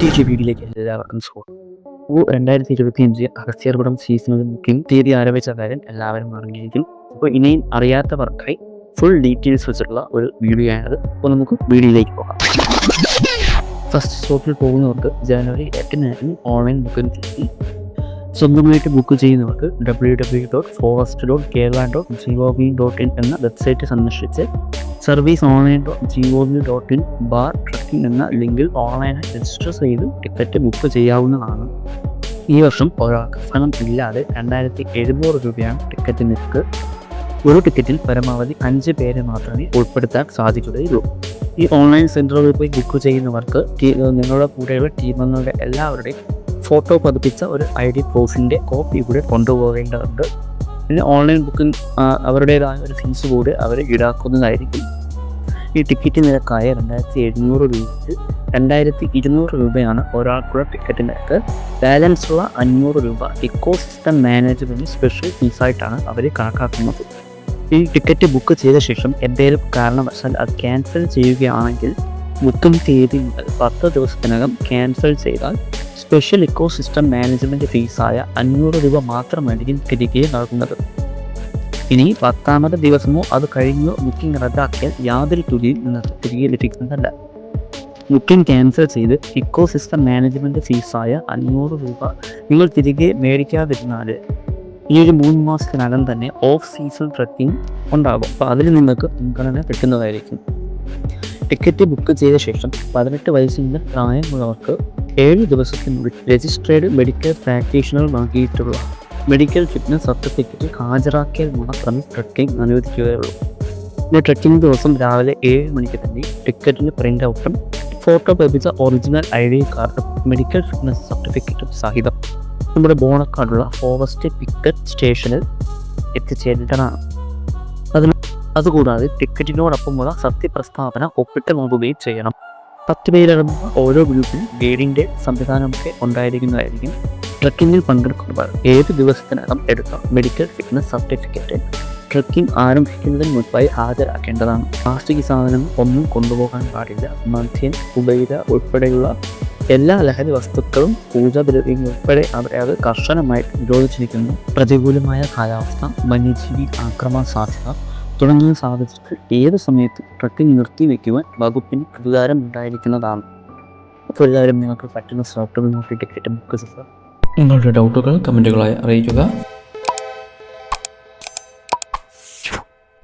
പുതിയ വീഡിയോയിലേക്ക് എല്ലാവർക്കും സ്വാഗതം. 2025 അഗസ്ത്യർകുടം സീസണൽ ബുക്കിംഗ് തീയതി ആരംഭിച്ച കാര്യം എല്ലാവരും അറിഞ്ഞിരിക്കും. അപ്പോൾ ഇനിയും അറിയാത്തവർക്കായി ഫുൾ ഡീറ്റെയിൽസ് വെച്ചിട്ടുള്ള ഒരു വീഡിയോ ആണത്. അപ്പോൾ നമുക്ക് വീഡിയോയിലേക്ക് പോകാം. ഫസ്റ്റ് സ്റ്റോപ്പിൽ പോകുന്നവർക്ക് ജനുവരി 8 ഓൺലൈൻ ബുക്കിംഗ് തീയതി. സ്വന്തമായിട്ട് ബുക്ക് ചെയ്യുന്നവർക്ക് www.forest.kerala.gov.in എന്ന വെബ്സൈറ്റ് സന്ദർശിച്ച് serviceonline.gov.in/trekking എന്ന ലിങ്കിൽ ഓൺലൈനായി രജിസ്റ്റർ ചെയ്ത് ടിക്കറ്റ് ബുക്ക് ചെയ്യാവുന്നതാണ്. ഈ വർഷം ഒരാൾക്ക് ഫലം ഇല്ലാതെ 2700 രൂപയാണ് ടിക്കറ്റ് നിരക്ക്. ഒരു ടിക്കറ്റിൽ പരമാവധി 5 പേരെ മാത്രമേ ഉൾപ്പെടുത്താൻ സാധിക്കുകയുള്ളൂ. ഈ ഓൺലൈൻ സെൻറ്ററുകളിൽ പോയി ബുക്ക് ചെയ്യുന്നവർക്ക് നിങ്ങളുടെ കൂടെയുള്ള ടീമംഗങ്ങളുടെ എല്ലാവരുടെയും ഫോട്ടോ പതിപ്പിച്ച ഒരു ID പ്രൂഫിൻ്റെ കോപ്പി കൂടെ കൊണ്ടുപോകേണ്ടതുണ്ട്. പിന്നെ ഓൺലൈൻ ബുക്കിംഗ് അവരുടേതായ ഒരു ഫീസ് കൂടി അവർ ഈടാക്കുന്നതായിരിക്കും. ഈ ടിക്കറ്റ് നിരക്കായ 2700 രൂപയിൽ 2200 രൂപയാണ് ഒരാൾക്കുള്ള ടിക്കറ്റ് നിരക്ക്. ബാലൻസ് ഉള്ള 500 രൂപ ഇക്കോസിസ്റ്റം മാനേജ്മെൻറ്റ് സ്പെഷ്യൽ ഫീസായിട്ടാണ് അവർ കണക്കാക്കുന്നത്. ഈ ടിക്കറ്റ് ബുക്ക് ചെയ്ത ശേഷം എന്തെങ്കിലും കാരണവശാൽ അത് ക്യാൻസൽ ചെയ്യുകയാണെങ്കിൽ ബുക്കിംഗ് തീയതി മുതൽ 10 ദിവസത്തിനകം ക്യാൻസൽ ചെയ്താൽ സ്പെഷ്യൽ ഇക്കോസിസ്റ്റം മാനേജ്മെൻറ്റ് ഫീസായ 500 രൂപ മാത്രമായിരിക്കും തിരികെ നൽകുന്നത്. ഇനി 10ാമത്തെ ദിവസമോ അത് കഴിഞ്ഞോ ബുക്കിംഗ് റദ്ദാക്കിയാൽ യാതൊരു തുകയും നിങ്ങൾക്ക് തിരികെ ലഭിക്കുന്നതല്ല. ബുക്കിംഗ് ക്യാൻസൽ ചെയ്ത് ഇക്കോസിസ്റ്റം മാനേജ്മെൻറ്റ് ഫീസായ 500 രൂപ നിങ്ങൾ തിരികെ മേടിക്കാതിരുന്നാൽ ഈ ഒരു 3 മാസത്തിനകം തന്നെ ഓഫ് സീസൺ ട്രെക്കിംഗ് ഉണ്ടാകും. അപ്പോൾ അതിൽ നിങ്ങൾക്ക് മുൻഗണന കിട്ടുന്നതായിരിക്കും. ടിക്കറ്റ് ബുക്ക് ചെയ്ത ശേഷം 18 വയസ്സിന് പ്രായമുള്ളവർക്ക് 7 ദിവസത്തിനുള്ളിൽ രജിസ്ട്രേഡ് മെഡിക്കൽ പ്രാക്ടീഷണർ നൽകിയിട്ടുള്ള മെഡിക്കൽ ഫിറ്റ്നസ് സർട്ടിഫിക്കറ്റ് ഹാജരാക്കിയാൽ മാത്രമേ ട്രെക്കിംഗ് അനുവദിക്കുകയുള്ളൂ. പിന്നെ ട്രെക്കിംഗ് ദിവസം രാവിലെ 7 മണിക്ക് തന്നെ ടിക്കറ്റിന് പ്രിൻ്റ് ഔട്ടും ഫോട്ടോ പതിപ്പിച്ച ഒറിജിനൽ ID കാർഡും മെഡിക്കൽ ഫിറ്റ്നസ് സർട്ടിഫിക്കറ്റും സഹിതം നമ്മുടെ ബോണക്കാടുള്ള ഫോറസ്റ്റ് പിക്കറ്റ് സ്റ്റേഷനിൽ എത്തിച്ചേരേണ്ടതാണ്. അതുകൂടാതെ ടിക്കറ്റിനോടൊപ്പമുള്ള സത്യപ്രസ്താവന ഒപ്പിട്ട് നൽകുകയും ചെയ്യണം. 10 പേരടങ്ങുന്ന ഓരോ ഗ്രൂപ്പിലും ഗൈഡിൻ്റെ സംവിധാനമൊക്കെ ഉണ്ടായിരിക്കുന്നതായിരിക്കും. ട്രക്കിങ്ങിൽ പങ്കെടുക്കുന്നവർ 7 ദിവസത്തിനകം എടുത്ത മെഡിക്കൽ ഫിറ്റ്നസ് സർട്ടിഫിക്കറ്റ് ട്രക്കിംഗ് ആരംഭിക്കുന്നതിന് മുൻപായി ഹാജരാക്കേണ്ടതാണ്. പ്ലാസ്റ്റിക് സാധനങ്ങൾ ഒന്നും കൊണ്ടുപോകാൻ പാടില്ല. മദ്യം, പുകയില ഉൾപ്പെടെയുള്ള എല്ലാ ലഹരി വസ്തുക്കളും പൂജാദ്രവ്യങ്ങൾ ഉൾപ്പെടെ അത് കർശനമായി നിരോധിച്ചിരിക്കുന്നു. പ്രതികൂലമായ കാലാവസ്ഥ, വന്യജീവി ആക്രമണ സാധ്യത തുടങ്ങിയ സാധ്യതകൾ ഏത് സമയത്തും ട്രക്കിംഗ് നിർത്തിവെക്കുവാൻ വകുപ്പിന് അധികാരം ഉണ്ടായിരിക്കുന്നതാണ്. അപ്പോൾ എല്ലാവരും നിങ്ങൾക്ക് പറ്റുന്ന സ്റ്റോപ്പുകൾ നോക്കി ടിക്കറ്റ് ബുക്ക് ചെയ്യുക. നിങ്ങളുടെ ഡൗട്ടുകൾ കമൻറ്റുകളായി അറിയിക്കുക.